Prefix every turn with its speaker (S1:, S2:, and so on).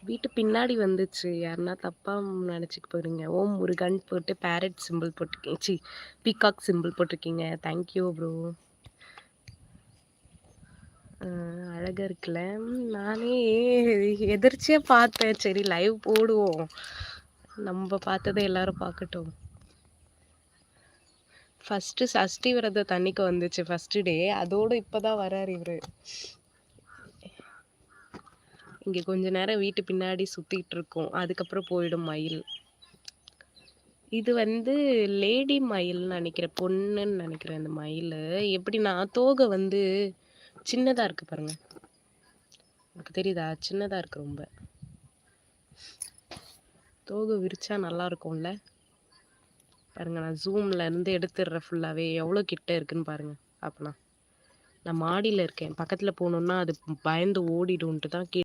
S1: வீட்டு பின்னாடி வந்துச்சு. யாருன்னா தப்பா நெனச்சுக்க போறீங்க. ஓம் முருகன் போட்டு பேரட் சிம்பிள் போட்டுருக்கீங்க. பீகாக் சிம்பிள் போட்டிருக்கீங்க. Thank you bro. அழகா இருக்குல்ல. நானே எதிர்ச்சியா பார்த்தேன். சரி லைவ் போடுவோம். நம்ம பார்த்தத எல்லாரும் பார்க்கட்டும். ஃபர்ஸ்ட்டு சஷ்டி விரதத்து அன்னைக்கு வந்துச்சு ஃபர்ஸ்ட் டே. அதோட இப்பதான் வராரு இவரு. இங்க கொஞ்ச நேரம் வீட்டு பின்னாடி சுத்திட்டு இருக்கோம். அதுக்கப்புறம் போயிடும் மயில். இது வந்து லேடி மயில்னு நினைக்கிறேன். பொண்ணுன்னு நினைக்கிறேன் இந்த மயில். எப்படின்னா தோகை வந்து சின்னதா இருக்கு பாருங்க. உங்களுக்கு தெரியுதா? சின்னதா இருக்கு ரொம்ப. தோகை விரிச்சா நல்லா இருக்கும்ல. பாருங்க நான் ஜூம்ல இருந்து எடுத்துடுறேன் ஃபுல்லாவே. எவ்வளோ கிட்ட இருக்குன்னு பாருங்க. அப்பனா நான் மாடியில இருக்கேன். பக்கத்துல போகணும்னா அது பயந்து ஓடிடும்ட்டு தான்